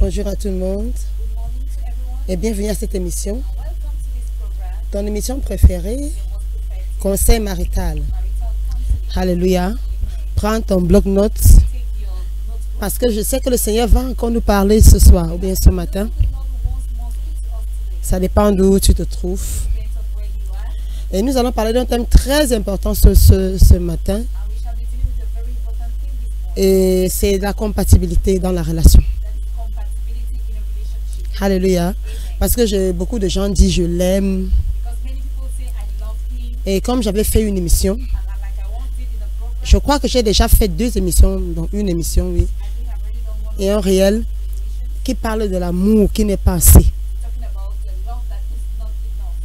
Bonjour à tout le monde et bienvenue à cette émission, ton émission préférée, Conseil marital. Alléluia. Prends ton bloc-notes parce que je sais que le Seigneur va encore nous parler ce soir ou bien ce matin. Ça dépend d'où tu te trouves. Et nous allons parler d'un thème très important ce matin. Et c'est la compatibilité dans la relation. Alléluia. Parce que beaucoup de gens disent je l'aime. Et comme j'avais fait une émission, je crois que j'ai déjà fait 2 émissions, donc une émission, oui, et un réel qui parle de l'amour qui n'est pas assez.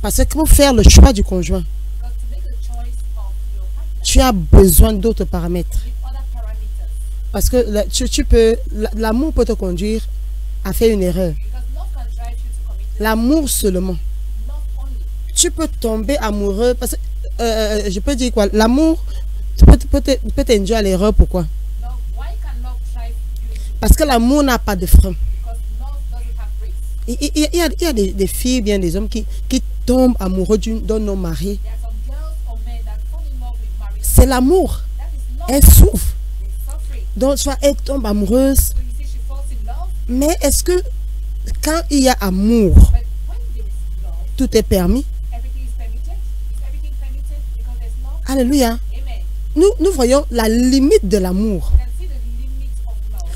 Parce que pour faire le choix du conjoint, tu as besoin d'autres paramètres. Parce que l'amour peut te conduire à faire une erreur. L'amour seulement. Tu peux tomber amoureux. Parce que, je peux dire quoi? L'amour peut t'induire à l'erreur. Pourquoi? Parce que l'amour n'a pas de frein. Il y a des filles, bien des hommes qui tombent amoureux d'un homme marié. C'est l'amour. Elle souffre. Donc, soit elle tombe amoureuse. Mais est-ce que quand il y a amour, tout est permis? Alléluia. Nous voyons la limite de l'amour.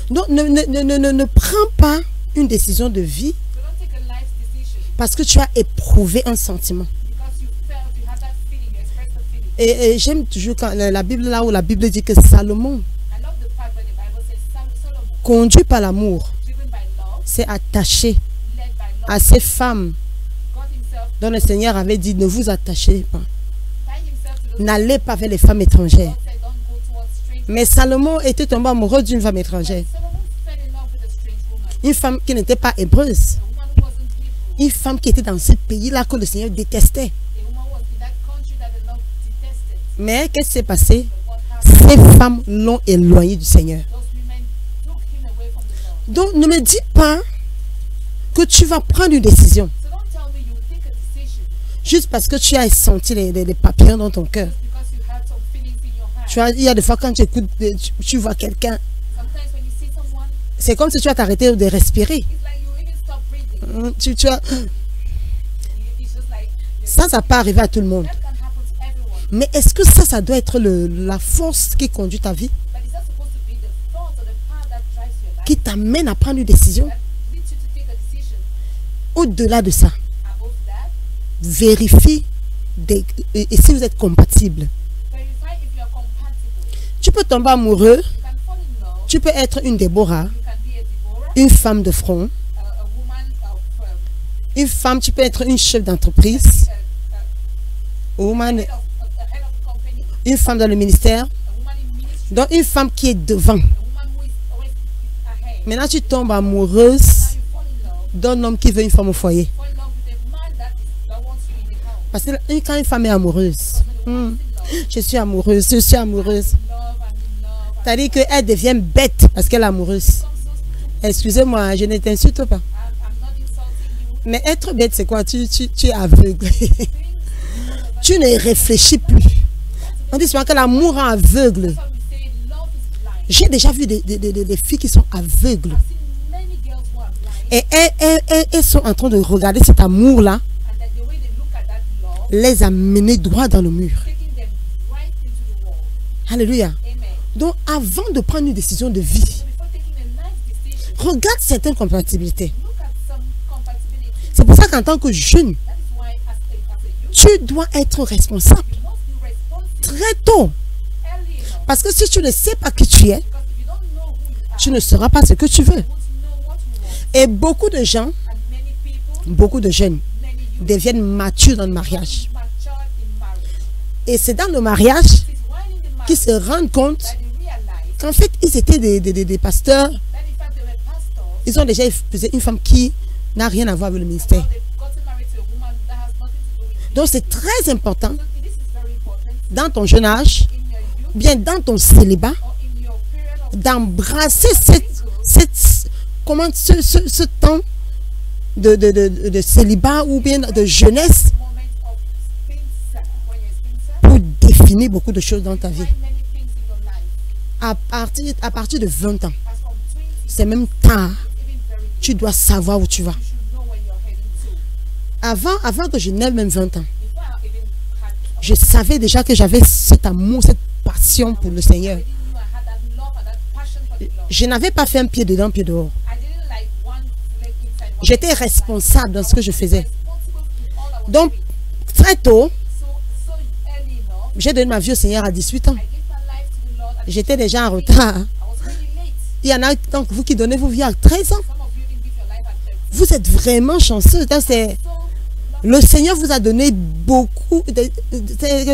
Donc, ne prends pas une décision de vie parce que tu as éprouvé un sentiment. Et j'aime toujours quand la Bible, là où la Bible dit que Salomon, conduit par l'amour, s'est attaché à ces femmes dont le Seigneur avait dit ne vous attachez pas. N'allez pas vers les femmes étrangères. Mais Salomon était tombé amoureux d'une femme étrangère. Une femme qui n'était pas hébreuse. Une femme qui était dans ce pays-là que le Seigneur détestait. Mais qu'est-ce qui s'est passé? Ces femmes l'ont éloigné du Seigneur. Donc ne me dis pas que tu vas prendre une décision juste parce que tu as senti les papillons dans ton cœur. Il y a des fois quand tu écoutes, tu vois quelqu'un, c'est comme si tu as arrêté de respirer. Ça peut arriver à tout le monde. Mais est-ce que ça doit être la force qui conduit ta vie? Qui t'amène à prendre une décision? Au-delà de ça, vérifie et si vous êtes compatible. Tu peux tomber amoureux, tu peux être une Déborah, une femme de front, une femme, tu peux être une chef d'entreprise, une femme dans le ministère, donc une femme qui est devant. Maintenant, tu tombes amoureuse d'un homme qui veut une femme au foyer. Parce que quand une femme est amoureuse, je suis amoureuse. C'est-à-dire qu'elle devient bête parce qu'elle est amoureuse. Excusez-moi, je ne t'insulte pas. Mais être bête, c'est quoi? Tu es aveugle. Tu ne réfléchis plus. On dit souvent que l'amour rend aveugle. J'ai déjà vu des filles qui sont aveugles. Et elles sont en train de regarder cet amour-là, les amener droit dans le mur. Alléluia. Donc, avant de prendre une décision de vie, regarde certaines compatibilités. C'est pour ça qu'en tant que jeune, tu dois être responsable très tôt. Parce que si tu ne sais pas qui tu es, tu ne sauras pas ce que tu veux. Et beaucoup de gens, beaucoup de jeunes deviennent matures dans le mariage. Et c'est dans le mariage qu'ils se rendent compte qu'en fait, ils étaient des pasteurs. Ils ont déjà épousé une femme qui n'a rien à voir avec le ministère. Donc c'est très important dans ton jeune âge, bien dans ton célibat, d'embrasser cette comment ce temps de célibat ou bien de jeunesse pour définir beaucoup de choses dans ta vie. À partir de 20 ans, c'est même tard. Tu dois savoir où tu vas. Avant que je n'aie même 20 ans, je savais déjà que j'avais cet amour, cette passion pour le Seigneur. Je n'avais pas fait un pied dedans, un pied dehors. J'étais responsable dans ce que je faisais. Donc, très tôt, j'ai donné ma vie au Seigneur à 18 ans. J'étais déjà en retard. Il y en a d'entre vous qui donnez vos vies à 13 ans. Vous êtes vraiment chanceux. Le Seigneur vous a donné beaucoup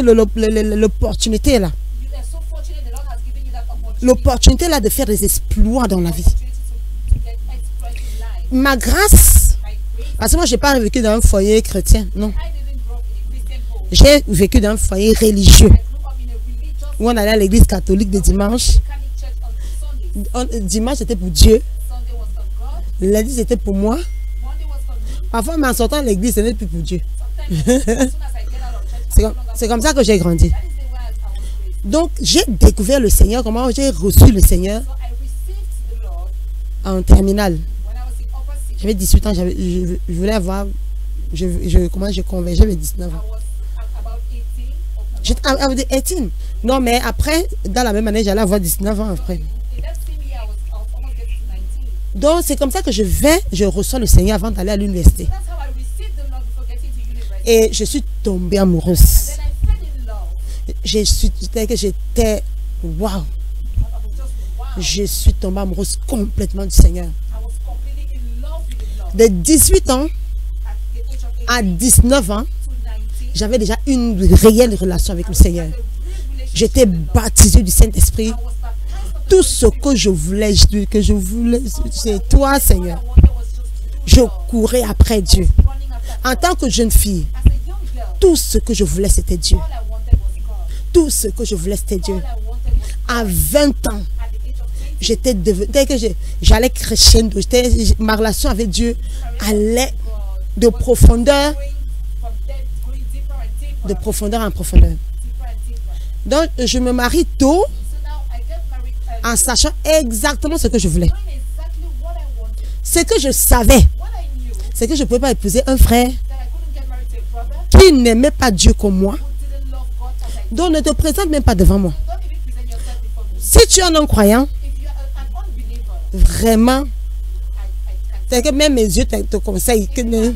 l'opportunité là. L'opportunité là de faire des exploits dans la vie. Ma grâce, parce que moi je n'ai pas vécu dans un foyer chrétien, non. J'ai vécu dans un foyer religieux où on allait à l'église catholique le dimanche. Dimanche c'était pour Dieu, lundi c'était pour moi. Parfois, mais en sortant de l'église, ce n'est plus pour Dieu. C'est comme ça que j'ai grandi. Donc, j'ai découvert le Seigneur, comment j'ai reçu le Seigneur en terminale. J'avais 18 ans, je voulais avoir, comment je convergeais, j'avais 19 ans. J'étais à 18. Non, mais après, dans la même année, j'allais avoir 19 ans après. Donc, c'est comme ça que je reçois le Seigneur avant d'aller à l'université. Et je suis tombée amoureuse. J'étais, waouh. Je suis tombée amoureuse complètement du Seigneur. De 18 ans à 19 ans, j'avais déjà une réelle relation avec le Seigneur. J'étais baptisée du Saint-Esprit. Tout ce que je voulais, c'est toi, Seigneur. Je courais après Dieu. En tant que jeune fille, tout ce que je voulais, c'était Dieu. Tout ce que je voulais, c'était Dieu. À 20 ans, dès que j'allais crescendo, ma relation avec Dieu allait de profondeur en profondeur. Donc, je me marie tôt en sachant exactement ce que je voulais. Ce que je savais, c'est que je ne pouvais pas épouser un frère qui n'aimait pas Dieu comme moi. Donc, ne te présente même pas devant moi. Si tu es un non-croyant, vraiment, c'est que même mes yeux te conseillent que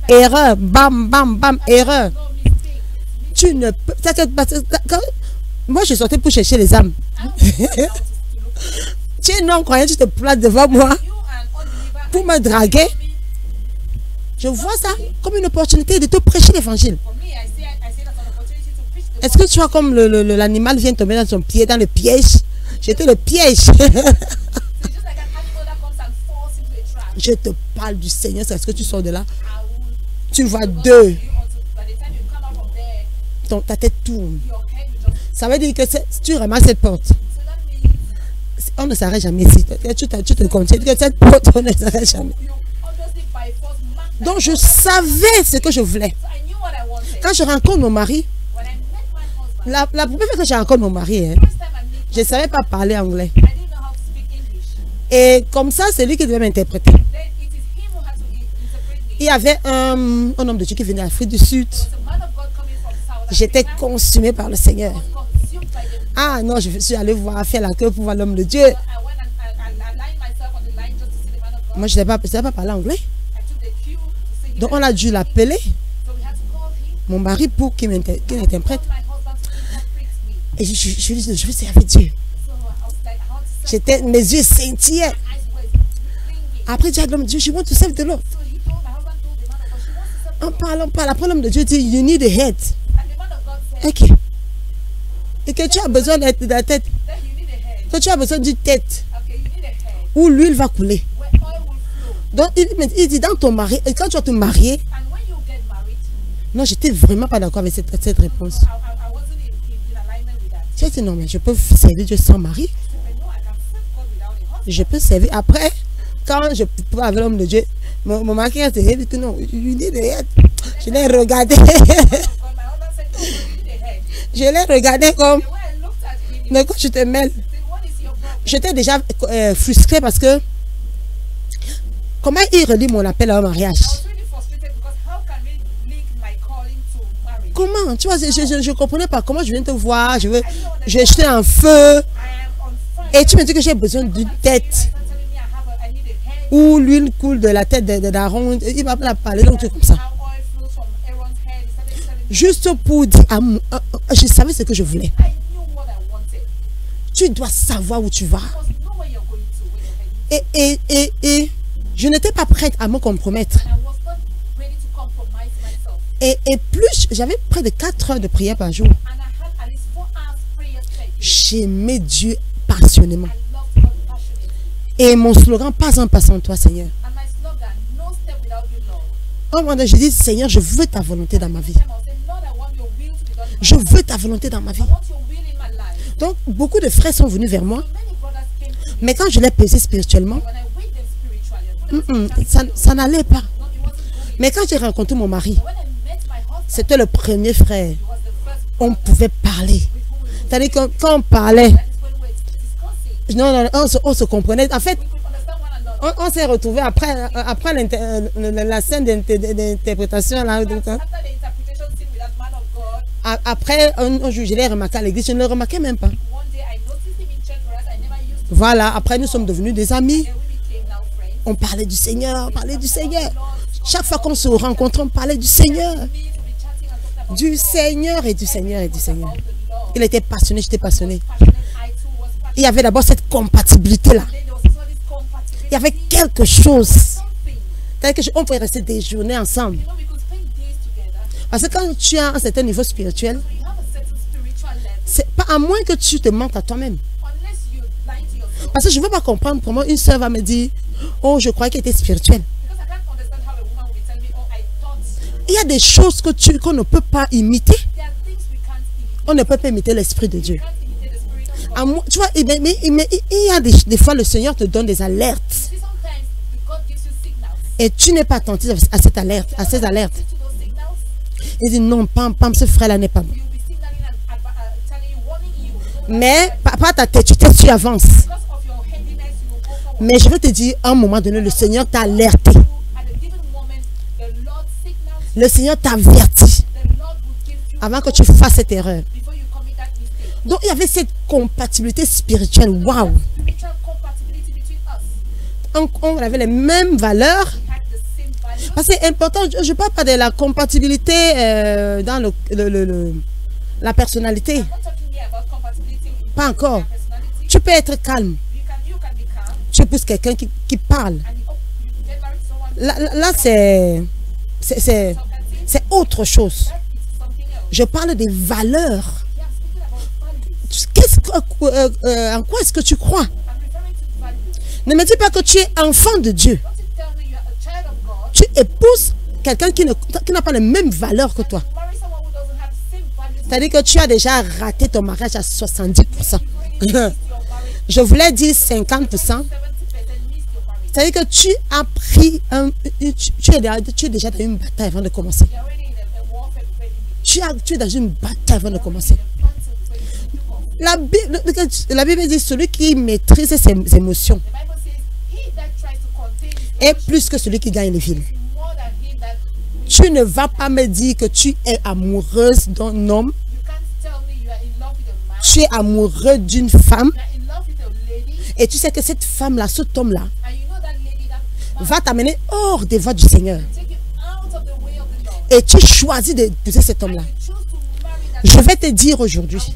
erreur, bam, bam, bam, erreur. Tu ne peux. Moi, je sortais pour chercher les âmes. Tu es non-croyant, tu te places devant moi pour me draguer. Je vois ça comme une opportunité de te prêcher l'évangile. Est-ce que tu vois comme l'animal vient tomber dans son pied, dans le piège? J'étais le piège. Je te parle du Seigneur, c'est ce que tu sors de là. Tu vois deux. Ta tête tourne. Ça veut dire que si tu ramasses cette porte, on ne s'arrête jamais ici. Tu te contiens que cette porte, on ne s'arrête jamais. Donc je savais ce que je voulais. Quand je rencontre mon mari, la première fois que je rencontre mon mari, je ne savais pas parler anglais. Et comme ça, c'est lui qui devait m'interpréter. Il y avait un homme de Dieu qui venait d'Afrique du Sud. J'étais consumée par le Seigneur. Ah non, je suis allée faire la queue pour voir l'homme de Dieu. Moi, je ne savais pas parler anglais. Donc, on a dû l'appeler, mon mari, pour qu'il m'interprète. Et je lui dis, je veux servir Dieu. Mes yeux scintillaient. Après, j'ai dit à l'homme de Dieu, je want to serve the Lord. On parle. Après, l'homme de Dieu dit, you need a head. Ok. Et que tu as besoin de la tête. Que tu as besoin d'une tête. Où l'huile va couler. Donc, il dit, dans ton mari, quand tu vas te marier. Non, j'étais vraiment pas d'accord avec cette réponse. J'ai dit, non, mais je peux servir Dieu sans mari. je peux servir. Après, quand je parle avec l'homme de Dieu, mon mari a dit que non, je l'ai regardé. Je l'ai regardé comme, mais quand tu te mêles, j'étais déjà frustrée parce que comment il relie mon appel à un mariage? Comment? Tu vois, je ne comprenais pas comment je viens te voir, j'ai jeté un feu et tu me dis que j'ai besoin d'une tête où l'huile coule de la tête d'Aaron. Il va pas parler donc comme ça. Juste pour dire, je savais ce que je voulais. Tu dois savoir où tu vas. Et je n'étais pas prête à me compromettre. Et plus, j'avais près de 4 heures de prière par jour. J'aimais Dieu passionnément. Et mon slogan, pas un pas sans toi, Seigneur. Un moment, je dis, Seigneur, je veux ta volonté dans ma vie. Je veux ta volonté dans ma vie. Donc, beaucoup de frères sont venus vers moi. Mais quand je l'ai pesé spirituellement, ça n'allait pas. Mais quand j'ai rencontré mon mari, c'était le premier frère. On pouvait parler. C'est-à-dire que quand on parlait, non, on se comprenait. En fait, on s'est retrouvés après la scène d'interprétation. Après, un jour, je l'ai remarqué à l'église. Je ne le remarquais même pas. Voilà, après, nous sommes devenus des amis. On parlait du Seigneur, on parlait du Seigneur. Chaque fois qu'on se rencontrait, on parlait du Seigneur. Du Seigneur et du Seigneur et du Seigneur. Il était passionné, j'étais passionné. Il y avait d'abord cette compatibilité-là. Il y avait quelque chose. C'est-à-dire qu'on pouvait rester des journées ensemble. Parce que quand tu as un certain niveau spirituel, c'est pas à moins que tu te mentes à toi-même. Parce que je ne veux pas comprendre comment une soeur va me dire, oh, je croyais qu'elle était spirituelle. Il y a des choses qu'on ne peut pas imiter. On ne peut pas imiter l'Esprit de Dieu. Tu vois, il y a des fois, le Seigneur te donne des alertes. Et tu n'es pas attentif à cette alerte, à ces alertes. Il dit non, pam, ce frère-là n'est pas bon. Mais, pas ta tête, tu avances. Mais je veux te dire, à un moment donné, le Seigneur t'a alerté. Le Seigneur t'a averti avant que tu fasses cette erreur. Donc, il y avait cette compatibilité spirituelle. Waouh! On avait les mêmes valeurs. Parce que c'est important, je ne parle pas de la compatibilité dans la personnalité. Pas encore. Tu peux être calme. Tu épouses quelqu'un qui parle. Là c'est autre chose. Je parle des valeurs. En quoi est-ce que tu crois? Ne me dis pas que tu es enfant de Dieu. Tu épouses quelqu'un qui n'a pas les mêmes valeurs que toi. C'est-à-dire que tu as déjà raté ton mariage à 70%. Je voulais dire 50%. C'est-à-dire que tu as pris tu es déjà dans une bataille avant de commencer. Tu es dans une bataille avant de commencer. La Bible dit celui qui maîtrise ses émotions est plus que celui qui gagne les villes. Tu ne vas pas me dire que tu es amoureuse d'un homme. Tu es amoureux d'une femme. Et tu sais que cette femme-là, cet homme-là, va t'amener hors des voies du Seigneur. Et tu choisis d'épouser cet homme-là. Je vais te dire aujourd'hui,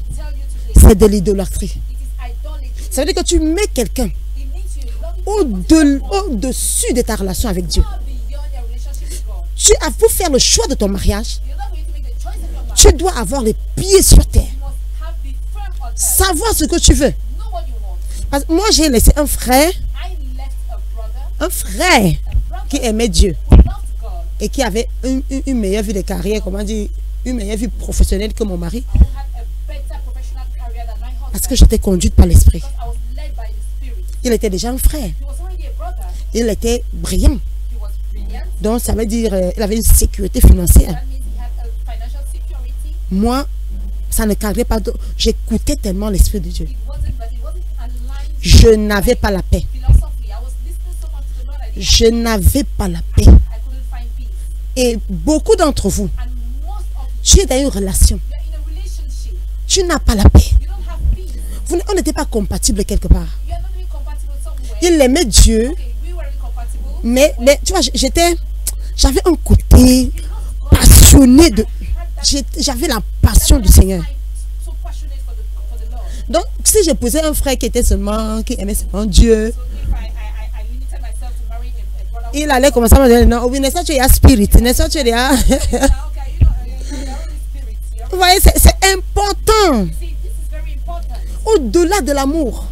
c'est de l'idolâtrie. Ça veut dire que tu mets quelqu'un au-dessus de ta relation avec Dieu. Tu as pour faire le choix de ton mariage, tu dois avoir les pieds sur terre. Savoir ce que tu veux. Parce que moi, j'ai laissé un frère qui aimait Dieu et qui avait une meilleure vie de carrière, comment dire, une meilleure vie professionnelle que mon mari. Parce que j'étais conduite par l'esprit. Il était déjà un frère. Il était brillant. Donc, ça veut dire il avait une sécurité financière. Moi, ça ne cadrait pas. J'écoutais tellement l'Esprit de Dieu. Je n'avais pas la paix. Je n'avais pas la paix. Et beaucoup d'entre vous, tu es dans une relation. Tu n'as pas la paix. On n'était pas compatibles quelque part. Il aimait Dieu. Mais tu vois, j'avais un côté passionné de... J'avais la passion du Seigneur. Donc, si j'épousais un frère qui aimait seulement Dieu, il allait commencer à me dire, non, oui, n'est-ce pas, tu es spirit, n'est-ce pas, tu es là. Vous voyez, c'est important. Au-delà de l'amour.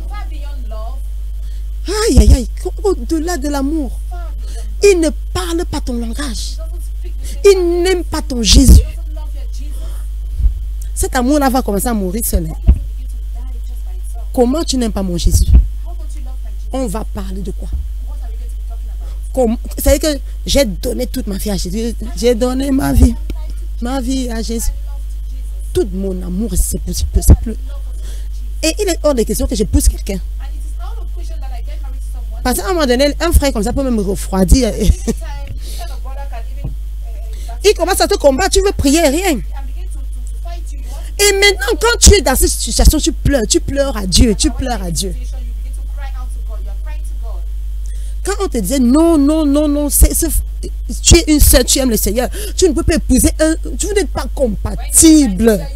Aïe, aïe, aïe, au-delà de l'amour. Il ne parle pas ton langage. Il n'aime pas ton Jésus. Cet amour-là va commencer à mourir seul. Comment tu n'aimes pas mon Jésus? On va parler de quoi? C'est-à-dire que j'ai donné toute ma vie à Jésus. J'ai donné ma vie à Jésus. Tout mon amour, c'est plus. Et il est hors de question que j'épouse quelqu'un. Parce qu'à un moment donné, un frère comme ça peut même me refroidir. Il commence à te combattre, tu veux prier, rien. Et maintenant, quand tu es dans cette situation, tu pleures à Dieu, tu pleures à Dieu. Quand on te disait non, non, non, non, tu es une seule, tu aimes le Seigneur, tu ne peux pas épouser tu n'es pas compatible.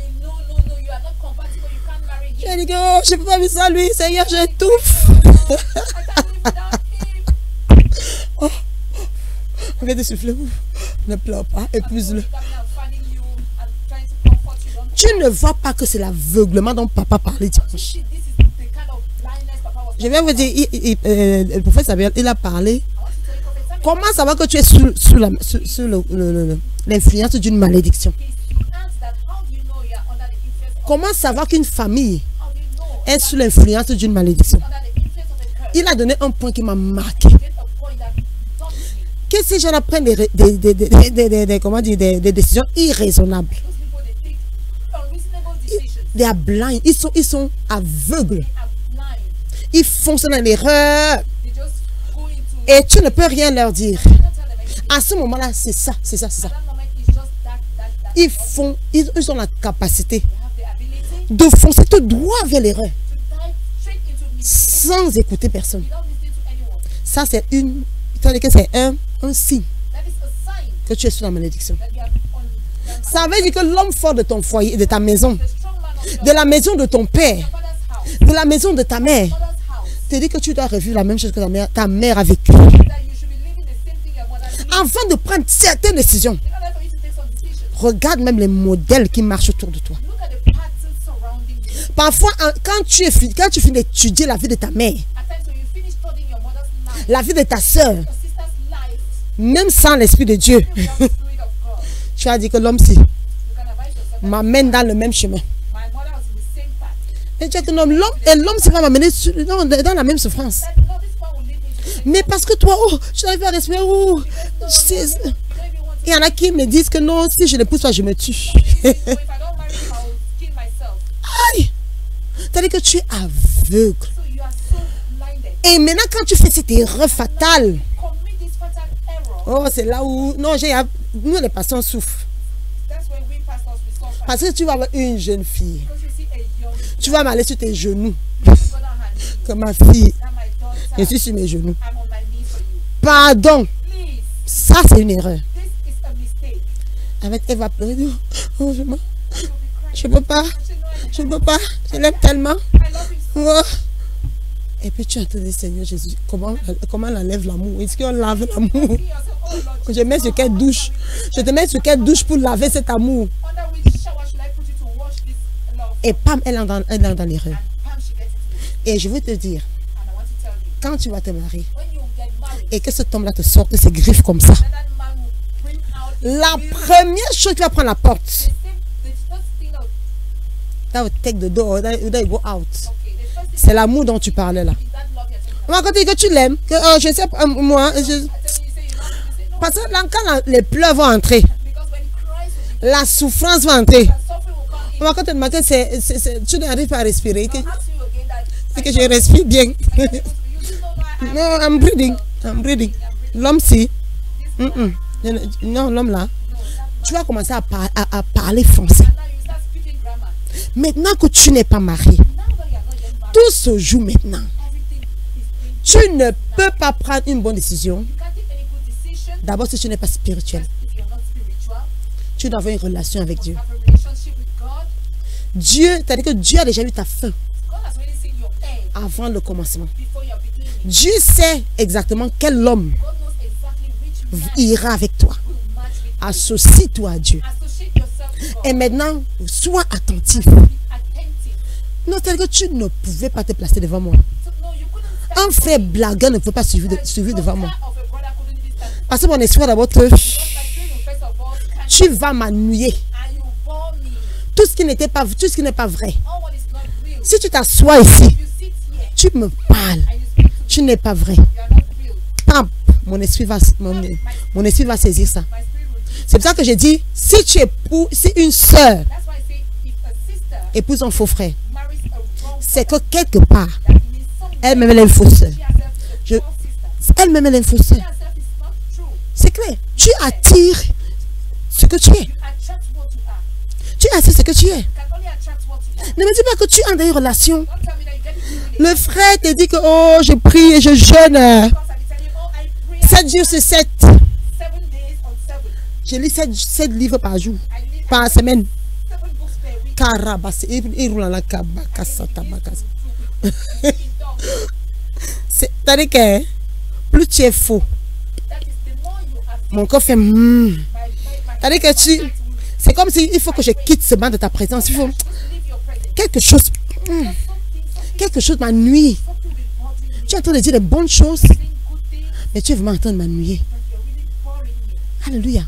J'ai dit que oh, je ne peux pas vivre sans lui, Seigneur, j'étouffe. Oh, on vient de souffler, ne pleure pas, épouse-le. Tu ne vois pas que c'est l'aveuglement dont papa parlait dimanche. Je vais vous dire, le prophète Samuel, il a parlé. Comment savoir que tu es sous l'influence d'une malédiction? Comment savoir qu'une famille est sous l'influence d'une malédiction? Il a donné un point qui m'a marqué. Que ces gens prennent des décisions irraisonnables. They are blind. Ils sont aveugles. Ils fonctionnent dans l'erreur. Et tu ne peux rien leur dire. À ce moment-là, c'est ça. Ils ont la capacité de foncer tout droit vers l'erreur. Sans écouter personne. Ça, c'est un signe que tu es sous la malédiction. Ça veut dire que l'homme fort de ton foyer, de ta maison, de la maison de ton père, de la maison de ta mère, te dit que tu dois revivre la même chose que ta mère a vécu. Avant de prendre certaines décisions, regarde même les modèles qui marchent autour de toi. Parfois, quand tu finis d'étudier la vie de ta mère, la vie de ta soeur, même sans l'Esprit de Dieu, tu as dit que l'homme m'amène dans le même chemin. Et tu as dit que l'homme, c'est pas m'amener dans la même souffrance. Mais parce que toi, tu n'arrives pas à respirer. Il y en a qui me disent que non, si je ne pousse pas, je me tue. Aïe! C'est-à-dire que tu es aveugle. Et maintenant, quand tu fais cette erreur fatale, oh, c'est là où... Non, nous, les pasteurs souffrent. Parce que tu vas avoir une jeune fille. Tu vas m'aller sur tes genoux. Que ma fille, je suis sur mes genoux. Pardon. Ça, c'est une erreur. Avec elle va pleurer. Oh, je ne peux pas. Je ne peux pas. Je l'aime tellement. Oh. Et puis tu as te dit, Seigneur Jésus, comment on enlève l'amour? Est-ce qu'on lave l'amour? Je mets sur quelle douche? Je te mets sur quelle douche pour laver cet amour? Et pam, elle est dans l'erreur. Et je veux te dire, quand tu vas te marier, et que cet homme-là te sorte de ses griffes comme ça, la première chose qui va prendre la porte, that will take the door, that will go out. C'est l'amour dont tu parlais là. On va dire que tu l'aimes. Que je sais pas, moi. Parce que quand les pleurs vont entrer, la souffrance va entrer. On va te demander que tu n'arrives pas à respirer. Que je respire bien. Non, I'm breathing. I'm breathing. L'homme, si. Non, l'homme là. Tu vas commencer à parler français. Maintenant que tu n'es pas marié, tout se joue maintenant. Tu ne peux pas prendre une bonne décision. D'abord, si tu n'es pas spirituel. Tu dois avoir une relation avec Dieu. Dieu, c'est-à-dire que Dieu a déjà vu ta fin avant le commencement. Dieu sait exactement quel homme ira avec toi. Associe-toi à Dieu. Et maintenant, sois attentif. Non, c'est-à-dire que tu ne pouvais pas te placer devant moi. Un frère blagueur ne peut pas suivre devant moi. Parce que mon esprit d'abord tu vas m'ennuyer. Tout ce qui n'est pas vrai. Si tu t'assois ici, tu me parles. Tu n'es pas vrai. Pam, mon esprit va saisir ça. C'est pour ça que j'ai dit, si une sœur épouse un faux frère, c'est que quelque part, elle-même elle est une fausse sœur. Elle-même elle est une fausse sœur. C'est clair. Tu attires ce que tu es. Tu attires ce que tu es. Ne me dis pas que tu es dans une relation. Le frère te dit que oh, je prie et je jeûne 7 jours sur 7. Je lis 7 livres par jour, par semaine. C'est-à-dire que plus tu es faux, mon corps fait c'est-à-dire que c'est comme si il faut que je quitte ce banc de ta présence. Il faut quelque chose m'ennuie. Tu es en train de dire de bonnes choses, mais tu es vraiment en train de m'ennuyer. Alléluia.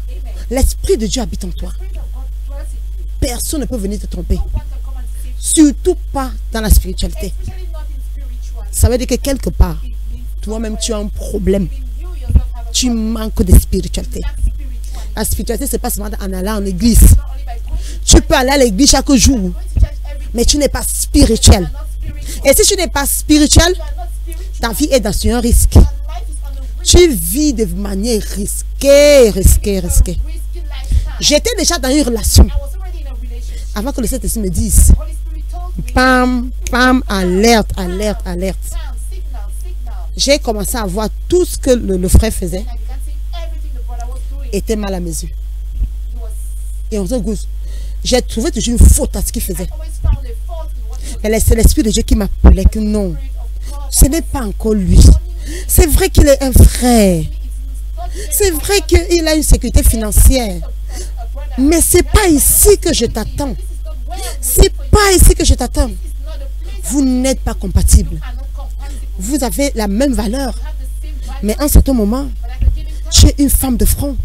L'Esprit de Dieu habite en toi. Personne ne peut venir te tromper. Surtout pas dans la spiritualité. Ça veut dire que quelque part, toi-même tu as un problème. Tu manques de spiritualité. La spiritualité, c'est pas seulement en allant en église. Tu peux aller à l'église chaque jour, mais tu n'es pas spirituel. Et si tu n'es pas spirituel, ta vie est dans un risque. Tu vis de manière risquée. J'étais déjà dans une relation avant que le Saint-Esprit me dise pam, pam, alerte. J'ai commencé à voir tout ce que le frère faisait était mal à mes yeux. Et on se goûte. J'ai trouvé toujours une faute à ce qu'il faisait. Mais c'est l'Esprit de Dieu qui m'appelait que non, ce n'est pas encore lui. C'est vrai qu'il est un frère. C'est vrai qu'il a une sécurité financière. Mais c'est pas ici que je t'attends. C'est pas ici que je t'attends. Vous n'êtes pas compatibles. Vous avez la même valeur. Mais en certain moment, tu es une femme de front.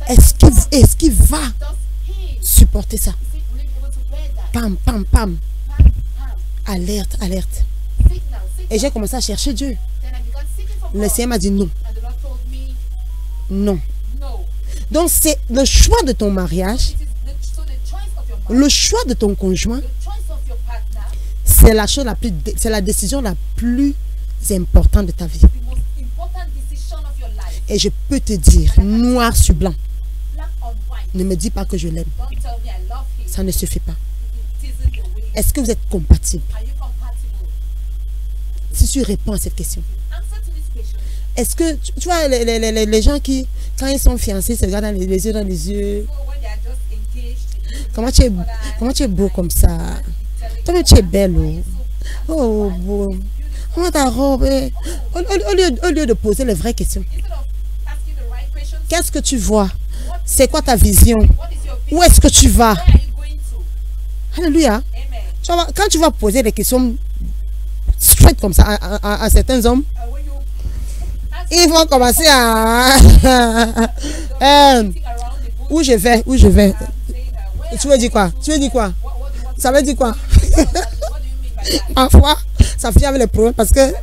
Est-ce qu'il va supporter ça? Pam, pam, pam. Alerte. Et j'ai commencé à chercher Dieu. Le Seigneur m'a dit non. Non. Donc c'est le choix de ton mariage, le choix de ton conjoint, c'est la décision la plus importante de ta vie. Et je peux te dire, noir sur blanc, ne me dis pas que je l'aime. Ça ne suffit pas. Est-ce que vous êtes compatibles? Si tu réponds à cette question. Est-ce que, tu vois, les gens qui, quand ils sont fiancés, se regardent les yeux dans les yeux. Comment tu es beau comme ça? Toi, tu es belle. Oh, beau. Comment ta robe? Au lieu de poser les vraies questions. Qu'est-ce que tu vois? C'est quoi ta vision? Où est-ce que tu vas? Alléluia. Quand tu vas poser des questions straight comme ça à certains hommes, ils vont commencer à où je vais. Tu veux dire quoi? Ça veut dire quoi? Parfois ça finit avec les problèmes parce que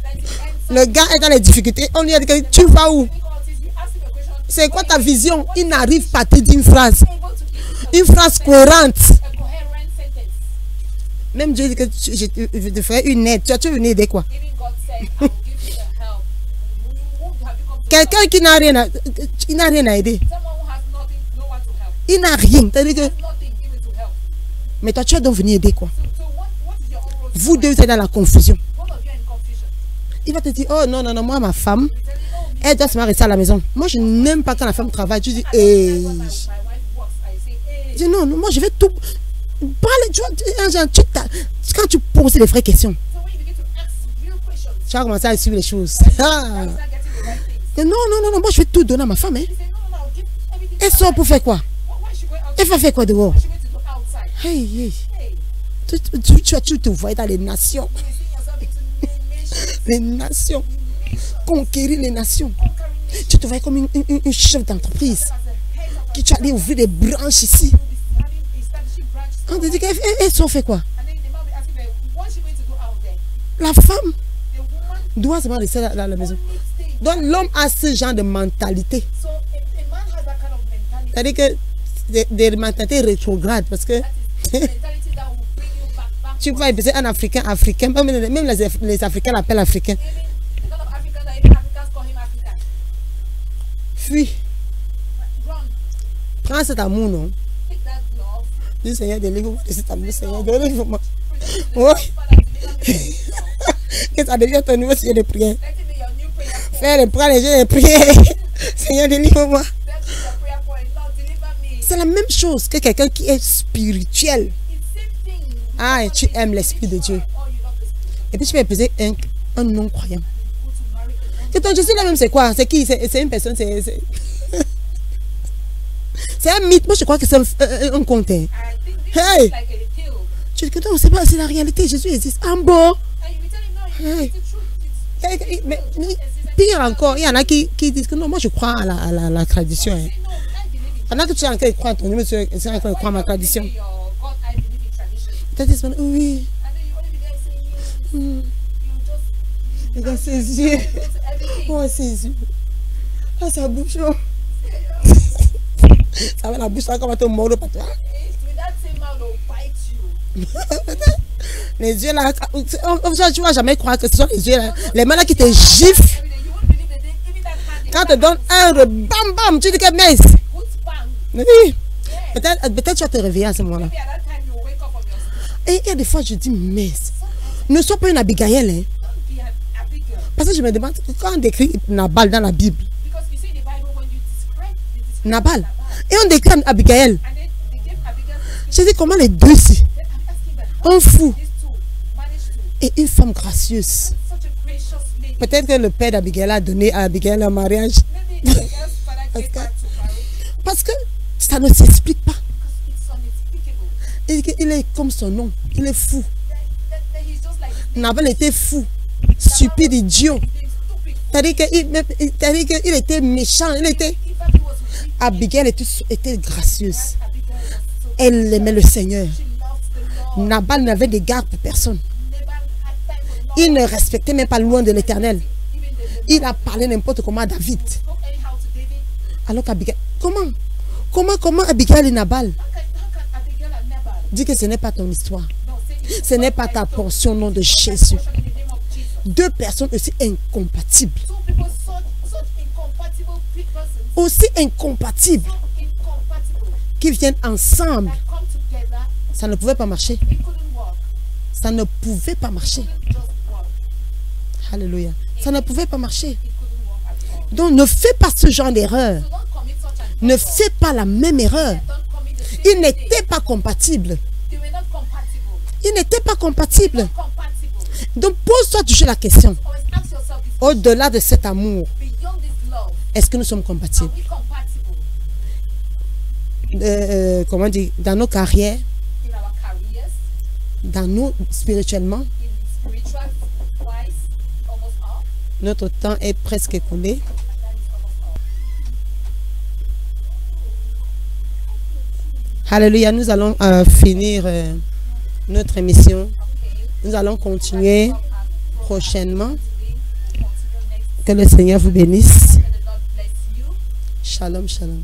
Le gars est dans les difficultés. On lui a dit que tu vas où? C'est quoi ta vision? Il n'arrive pas à te dire une phrase. Une phrase cohérente. Même Dieu dit que je te ferai une aide. Tu veux venir aider quoi? Quelqu'un qui n'a rien à aider. Il n'a rien. Que... Mais toi, tu vas donc venir aider quoi? Vous deux êtes dans la confusion. Il va te dire, oh non, non, non, moi, ma femme, elle doit se rester à la maison. Moi, je n'aime pas quand la femme travaille. Tu dis, je dis, non, non, moi, je vais tout... Quand tu poses les vraies questions, tu vas commencer à suivre les choses. Non, non, non, non, moi, je vais tout donner à ma femme. Hein. Elle sort pour faire quoi? Elle va faire quoi dehors? Hey, hey. Tu te vois dans les nations. Les nations. Conquérir les nations. Tu te vois comme une chef d'entreprise. Qui tu allais ouvrir des branches ici. On te dit qu'elle s'en fait quoi? La femme doit se rester à la maison. Donc l'homme a ce genre de mentalité. C'est-à-dire que des mentalités rétrogrades parce que tu vois, c'est un Africain, même les Africains l'appellent Africain. Fuis. Prends cet amour, non? Dis Seigneur, délivre-moi de cet amour, Seigneur, délivre-moi. Oui. Que ça devient ton nouveau sujet de prière. Faire les prières, les jeux de prière. Seigneur, délivre-moi. C'est la même chose que quelqu'un qui est spirituel. Ah, et tu aimes l'Esprit de Dieu. Et puis tu vas épouser un non-croyant. Et ton Jésus là-même, c'est quoi? C'est qui? C'est une personne, c'est un mythe. Moi, je crois que c'est un conte. Hey! Tu dis que non, c'est pas, c'est la réalité. Jésus existe. En beau. Hey. Mais pire encore, il y en a qui disent que non, moi je crois à la tradition. Hein. Pendant que tu es en train de croire à ton numéro, tu es en train de croire à ma tradition. Tu dis oui. Regarde ses yeux. Oh, ses yeux. Ah, sa bouche. Ça va la bouche là comme un mort pas toi. Les yeux là, tu vas jamais croire que ce sont les yeux là. Les mains là qui te giflent. Quand te donne un bam bam, tu dis que mais. Oui. Peut-être tu vas te réveiller à ce moment-là. Et il y a des fois je dis mais ne sois pas une Abigail. Hein. Parce que je me demande quand on décrit Nabal dans la Bible. Nabal. Et on décrit Abigail. Je dis comment les deux ci. Un fou et une femme gracieuse. Peut-être que le père d'Abigail a donné à Abigail un mariage. Parce que ça ne s'explique pas. Il est comme son nom. Il est fou. Nabal était fou. Stupide, idiot. C'est-à-dire qu'il était méchant. Abigail était gracieuse. Elle aimait le Seigneur. Nabal n'avait d'égard pour personne. Il ne respectait même pas loin de l'Éternel. Il a parlé n'importe comment à David. Alors qu'Abigail... Comment Abigail et Nabal? Dis que ce n'est pas ton histoire. Ce n'est pas ta portion au nom de Jésus. Deux personnes aussi incompatibles. Aussi incompatibles. Qui viennent ensemble. Ça ne pouvait pas marcher. Ça ne pouvait pas marcher. Alléluia. Ça ne pouvait pas marcher. Donc ne fais pas ce genre d'erreur. Ne fais pas la même erreur. Ils n'étaient pas compatibles. Ils n'étaient pas compatibles. Donc pose-toi toujours la question. Au-delà de cet amour, est-ce que nous sommes compatibles? Comment dire? Dans nos carrières, dans nous spirituellement, notre temps est presque écoulé. Alléluia, nous allons finir notre émission. Nous allons continuer prochainement. Que le Seigneur vous bénisse. Shalom, shalom.